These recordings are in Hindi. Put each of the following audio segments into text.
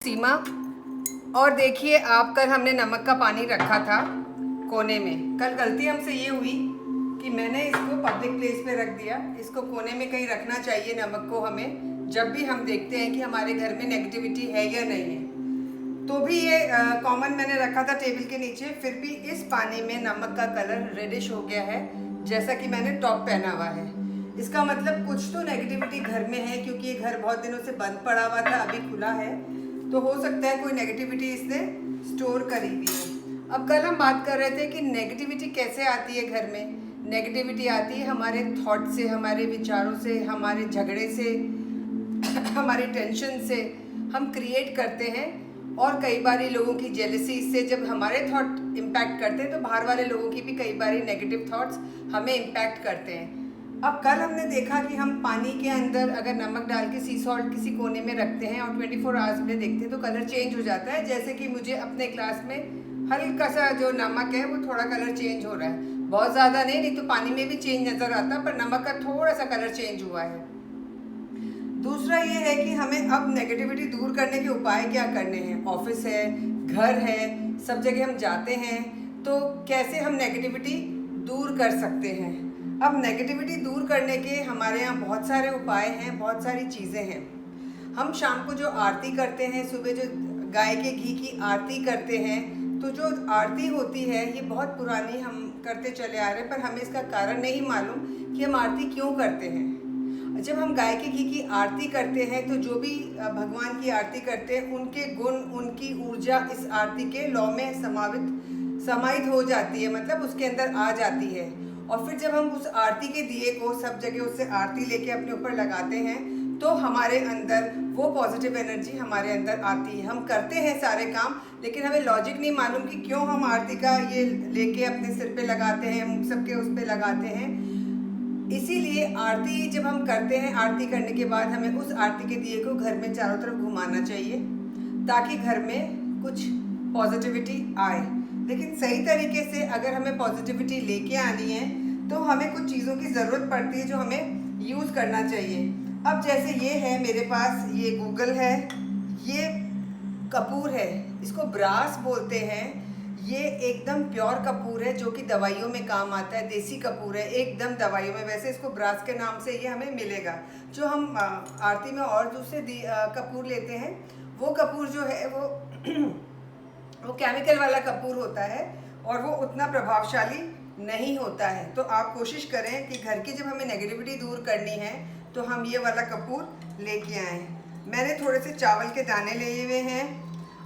सीमा। और देखिए आप, कल हमने नमक का पानी रखा था कोने में। कल गलती हमसे ये हुई कि मैंने इसको पब्लिक प्लेस पे रख दिया। इसको कोने में कहीं रखना चाहिए नमक को हमें, जब भी हम देखते हैं कि हमारे घर में नेगेटिविटी है या नहीं है। तो भी ये कॉमन मैंने रखा था टेबल के नीचे, फिर भी इस पानी में नमक का कलर रेडिश हो गया है, जैसा कि मैंने टॉप पहना हुआ है। इसका मतलब कुछ तो नेगेटिविटी घर में है, क्योंकि ये घर बहुत दिनों से बंद पड़ा हुआ था, अभी खुला है, तो हो सकता है कोई नेगेटिविटी इसने स्टोर करी हुई है। अब कल हम बात कर रहे थे कि नेगेटिविटी कैसे आती है घर में। नेगेटिविटी आती है हमारे थॉट से, हमारे विचारों से, हमारे झगड़े से, हमारे टेंशन से हम क्रिएट करते हैं। और कई बार लोगों की जेलसी से जब हमारे थॉट इम्पैक्ट करते हैं, तो बाहर वाले लोगों की भी कई बार नेगेटिव थॉट्स हमें इम्पैक्ट करते हैं। अब कल हमने देखा कि हम पानी के अंदर अगर नमक डाल के सी सॉल्ट किसी कोने में रखते हैं और 24 आवर्स में देखते हैं तो कलर चेंज हो जाता है। जैसे कि मुझे अपने ग्लास में हल्का सा जो नमक है वो थोड़ा कलर चेंज हो रहा है, बहुत ज़्यादा नहीं तो पानी में भी चेंज नज़र आता, पर नमक का थोड़ा सा कलर चेंज हुआ है। दूसरा ये है कि हमें अब नेगेटिविटी दूर करने के उपाय क्या करने हैं। ऑफिस है, घर है, सब जगह हम जाते हैं, तो कैसे हम नेगेटिविटी दूर कर सकते हैं। अब नेगेटिविटी दूर करने के हमारे यहाँ बहुत सारे उपाय हैं, बहुत सारी चीज़ें हैं। हम शाम को जो आरती करते हैं, सुबह जो गाय के घी की आरती करते हैं, तो जो आरती होती है ये बहुत पुरानी हम करते चले आ रहे हैं, पर हमें इसका कारण नहीं मालूम कि हम आरती क्यों करते हैं। जब हम गाय के घी की आरती करते हैं तो जो भी भगवान की आरती करते हैं, उनके गुण, उनकी ऊर्जा इस आरती के लौ में समाहित हो जाती है, मतलब उसके अंदर आ जाती है। और फिर जब हम उस आरती के दिए को सब जगह उससे आरती लेके अपने ऊपर लगाते हैं, तो हमारे अंदर वो पॉजिटिव एनर्जी हमारे अंदर आती है। हम करते हैं सारे काम, लेकिन हमें लॉजिक नहीं मालूम कि क्यों हम आरती का ये लेके अपने सिर पे लगाते हैं, हम सबके उस पे लगाते हैं। इसीलिए आरती जब हम करते हैं, आरती करने के बाद हमें उस आरती के दिए को घर में चारों तरफ घुमाना चाहिए, ताकि घर में कुछ पॉजिटिविटी आए। लेकिन सही तरीके से अगर हमें पॉजिटिविटी लेके आनी है तो हमें कुछ चीज़ों की ज़रूरत पड़ती है जो हमें यूज़ करना चाहिए। अब जैसे ये है मेरे पास, ये गूगल है, ये कपूर है, इसको ब्रास बोलते हैं। ये एकदम प्योर कपूर है जो कि दवाइयों में काम आता है, देसी कपूर है, एकदम दवाइयों में। वैसे इसको ब्रास के नाम से ये हमें मिलेगा। जो हम आरती में और दूसरे कपूर लेते हैं, वो कपूर जो है वो वो केमिकल वाला कपूर होता है और वो उतना प्रभावशाली नहीं होता है। तो आप कोशिश करें कि घर की जब हमें नेगेटिविटी दूर करनी है तो हम ये वाला कपूर लेके आएँ। मैंने थोड़े से चावल के दाने लिए हुए हैं।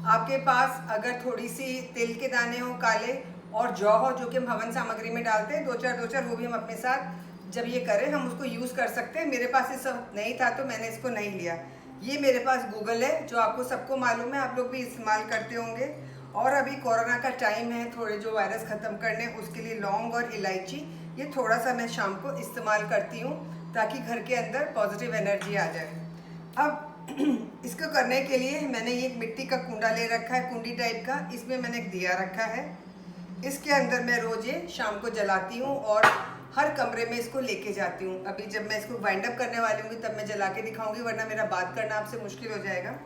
आपके पास अगर थोड़ी सी तिल के दाने हो काले, और जौ हो जो कि हम हवन सामग्री में डालते हैं, दो चार वो भी हम अपने साथ जब ये करें हम उसको यूज़ कर सकते हैं। मेरे पास ये सब नहीं था तो मैंने इसको नहीं लिया। ये मेरे पास गूगल है, जो आपको सबको मालूम है, आप लोग भी इस्तेमाल करते होंगे। और अभी कोरोना का टाइम है, थोड़े जो वायरस ख़त्म करने, उसके लिए लौंग और इलायची ये थोड़ा सा मैं शाम को इस्तेमाल करती हूँ, ताकि घर के अंदर पॉजिटिव एनर्जी आ जाए। अब इसको करने के लिए मैंने ये मिट्टी का कुंडा ले रखा है, कुंडी टाइप का। इसमें मैंने एक दिया रखा है, इसके अंदर मैं रोज़ ये शाम को जलाती हूँ और हर कमरे में इसको लेके जाती हूँ। अभी जब मैं इसको वाइंड अप करने वाली हूँ तब मैं जला के दिखाऊंगी, वरना मेरा बात करना आपसे मुश्किल हो जाएगा।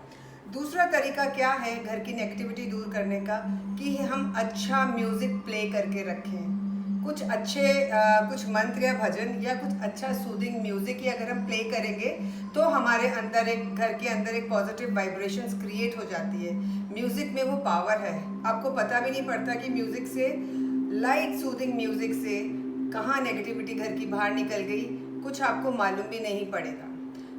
दूसरा तरीका क्या है घर की नेगेटिविटी दूर करने का, कि हम अच्छा म्यूज़िक प्ले करके रखें। कुछ अच्छे कुछ मंत्र या भजन या कुछ अच्छा सूदिंग म्यूज़िक ही अगर हम प्ले करेंगे तो हमारे अंदर एक, घर के अंदर एक पॉजिटिव वाइब्रेशंस क्रिएट हो जाती है। म्यूज़िक में वो पावर है, आपको पता भी नहीं पड़ता कि म्यूज़िक से, लाइट सूदिंग म्यूज़िक से कहाँ नेगेटिविटी घर की बाहर निकल गई, कुछ आपको मालूम भी नहीं पड़ेगा।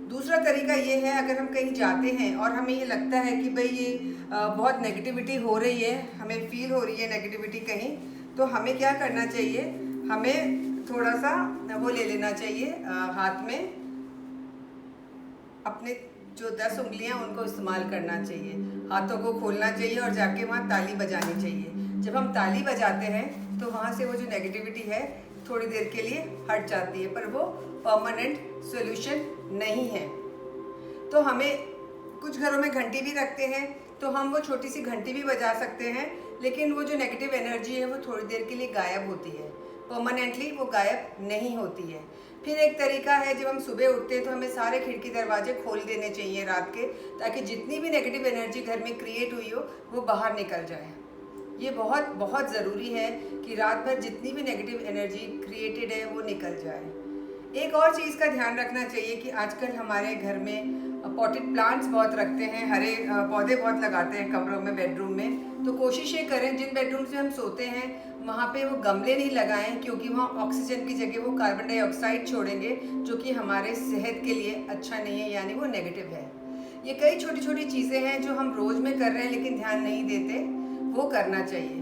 दूसरा तरीका ये है, अगर हम कहीं जाते हैं और हमें ये लगता है कि भाई ये बहुत नेगेटिविटी हो रही है, हमें फील हो रही है नेगेटिविटी कहीं, तो हमें क्या करना चाहिए, हमें थोड़ा सा वो ले लेना चाहिए हाथ में, अपने जो 10 उंगलियां उनको इस्तेमाल करना चाहिए, हाथों को खोलना चाहिए और जाके वहाँ ताली बजानी चाहिए। जब हम ताली बजाते हैं तो वहाँ से वो जो नेगेटिविटी है थोड़ी देर के लिए हट जाती है, पर वो परमानेंट सॉल्यूशन नहीं है। तो हमें कुछ घरों में घंटी भी रखते हैं, तो हम वो छोटी सी घंटी भी बजा सकते हैं, लेकिन वो जो नेगेटिव एनर्जी है वो थोड़ी देर के लिए गायब होती है। परमानेंटली वो गायब नहीं होती है। फिर एक तरीका है, जब हम सुबह उठते हैं तो हमें सारे खिड़की दरवाजे खोल देने चाहिए रात के, ताकि जितनी भी नेगेटिव एनर्जी घर में क्रिएट हुई हो वो बाहर निकल जाए। ये बहुत बहुत ज़रूरी है कि रात भर जितनी भी नेगेटिव एनर्जी क्रिएटेड है वो निकल जाए। एक और चीज़ का ध्यान रखना चाहिए कि आजकल हमारे घर में पॉटेड प्लांट्स बहुत रखते हैं, हरे पौधे बहुत लगाते हैं कमरों में, बेडरूम में। तो कोशिश ये करें जिन बेडरूम से हम सोते हैं वहाँ पे वो गमले नहीं लगाएं, क्योंकि वहाँ ऑक्सीजन की जगह वो कार्बन डाइऑक्साइड छोड़ेंगे, जो कि हमारे सेहत के लिए अच्छा नहीं है, यानी वो नेगेटिव है। ये कई छोटी छोटी चीज़ें हैं जो हम रोज़ में कर रहे हैं लेकिन ध्यान नहीं देते, वो करना चाहिए।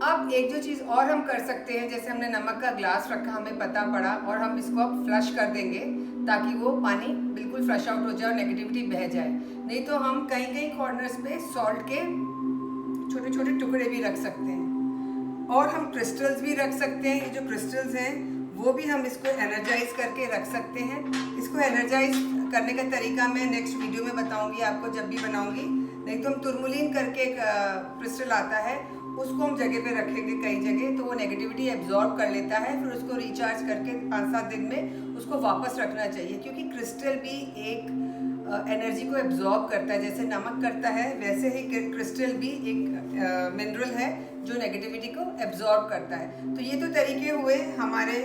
अब एक जो चीज़ और हम कर सकते हैं, जैसे हमने नमक का ग्लास रखा, हमें पता पड़ा, और हम इसको अब फ्लश कर देंगे ताकि वो पानी बिल्कुल फ्लश आउट हो जाए और नेगेटिविटी बह जाए। नहीं तो हम कहीं कहीं कॉर्नर्स पे सॉल्ट के छोटे छोटे टुकड़े भी रख सकते हैं, और हम क्रिस्टल्स भी रख सकते हैं। ये जो क्रिस्टल्स हैं वो भी हम इसको एनर्जाइज करके रख सकते हैं। इसको एनर्जाइज करने का तरीका मैं नेक्स्ट वीडियो में बताऊंगी आपको, जब भी बनाऊंगी। नहीं तो हम तुरमुलीन करके एक क्रिस्टल आता है, उसको हम जगह पे रखेंगे कई जगह, तो वो नेगेटिविटी एब्जॉर्ब कर लेता है। फिर उसको रिचार्ज करके 5-7 दिन में उसको वापस रखना चाहिए, क्योंकि क्रिस्टल भी एक एनर्जी को एब्जॉर्ब करता है। जैसे नमक करता है, वैसे ही क्रिस्टल भी एक मिनरल है जो नेगेटिविटी को एब्जॉर्ब करता है। तो ये तो तरीके हुए हमारे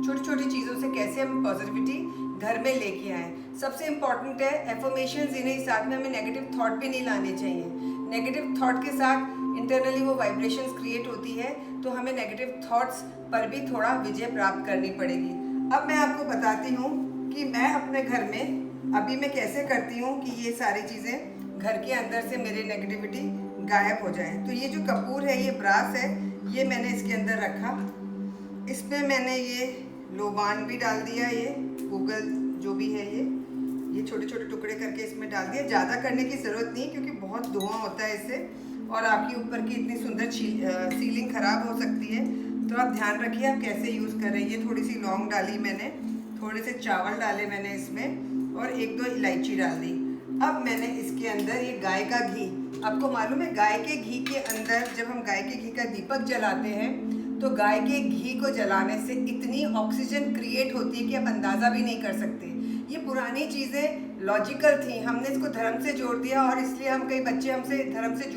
छोटी छोटी चीज़ों से कैसे हम पॉजिटिविटी घर में लेके आए। सबसे इम्पॉर्टेंट है एफर्मेशंस, इन्हें साथ में हमें नेगेटिव थॉट भी नहीं लाने चाहिए। नेगेटिव थॉट के साथ इंटरनली वो वाइब्रेशंस क्रिएट होती है, तो हमें नेगेटिव थॉट्स पर भी थोड़ा विजय प्राप्त करनी पड़ेगी। अब मैं आपको बताती हूँ कि मैं अपने घर में अभी मैं कैसे करती हूँ कि ये सारी चीज़ें घर के अंदर से मेरी नेगेटिविटी गायब हो जाए। तो ये जो कपूर है, ये ब्रास है, ये मैंने इसके अंदर रखा। इसमें मैंने ये लोबान भी डाल दिया, ये गूगल जो भी है, ये छोटे छोटे टुकड़े करके इसमें डाल दिया। ज़्यादा करने की ज़रूरत नहीं, क्योंकि बहुत धुआं होता है इससे, और आपकी ऊपर की इतनी सुंदर सीलिंग ख़राब हो सकती है। तो आप ध्यान रखिए आप कैसे यूज़ कर रहे हैं। ये थोड़ी सी लौंग डाली मैंने, थोड़े से चावल डाले मैंने इसमें, और 1-2 इलायची डाल दी। अब मैंने इसके अंदर ये गाय का घी, आपको मालूम है गाय के घी के अंदर जब हम गाय के घी का दीपक जलाते हैं तो गाय के घी को जलाने से इतनी ऑक्सीजन क्रिएट होती है कि आप अंदाज़ा भी नहीं कर सकते। ये पुरानी चीज़ें लॉजिकल थी, हमने इसको धर्म से जोड़ दिया, और इसलिए हम कई बच्चे हमसे धर्म से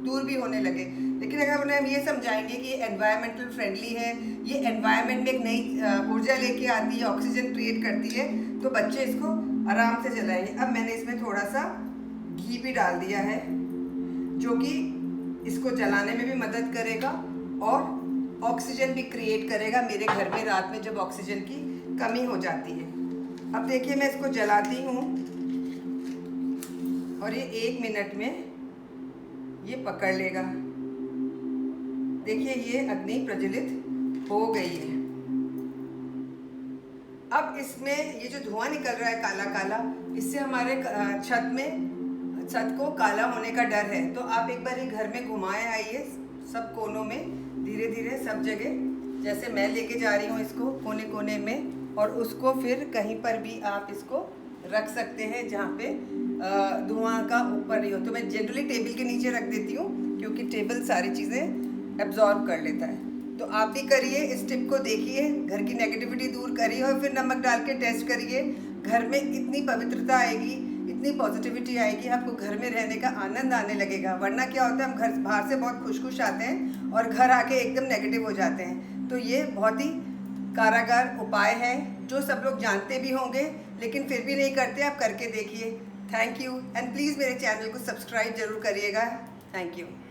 दूर भी होने लगे। लेकिन अगर उन्हें हम ये समझाएंगे कि ये एनवायरमेंटल फ्रेंडली है, ये एनवायरनमेंट में एक नई ऊर्जा लेके आती है, ऑक्सीजन क्रिएट करती है, तो बच्चे इसको आराम से जलाएंगे। अब मैंने इसमें थोड़ा सा घी भी डाल दिया है, जो कि इसको जलाने में भी मदद करेगा और ऑक्सीजन भी क्रिएट करेगा मेरे घर में रात में जब ऑक्सीजन की कमी हो जाती है। अब देखिए मैं इसको जलाती हूँ, और ये 1 मिनट में ये पकड़ लेगा। देखिए ये अग्नि प्रज्वलित हो गई है। अब इसमें ये जो धुआं निकल रहा है काला काला, इससे हमारे छत को काला होने का डर है। तो आप एक बार ये घर में घुमाए आइए, सब कोनों में, धीरे धीरे सब जगह, जैसे मैं लेके जा रही हूँ इसको कोने कोने में, और उसको फिर कहीं पर भी आप इसको रख सकते हैं जहाँ पे धुआं का ऊपर नहीं हो। तो मैं जनरली टेबल के नीचे रख देती हूँ, क्योंकि टेबल सारी चीज़ें एब्जॉर्ब कर लेता है। तो आप भी करिए, इस टिप को देखिए, घर की नेगेटिविटी दूर करिए, और फिर नमक डाल के टेस्ट करिए। घर में इतनी पवित्रता आएगी, इतनी पॉजिटिविटी आएगी, आपको घर में रहने का आनंद आने लगेगा। वरना क्या होता है, हम घर बाहर से बहुत खुश आते हैं और घर आके एकदम नेगेटिव हो जाते हैं। तो ये बहुत ही कारागार उपाय है, जो सब लोग जानते भी होंगे लेकिन फिर भी नहीं करते। आप करके देखिए। थैंक यू, एंड प्लीज़ मेरे चैनल को सब्सक्राइब जरूर करिएगा। Thank you.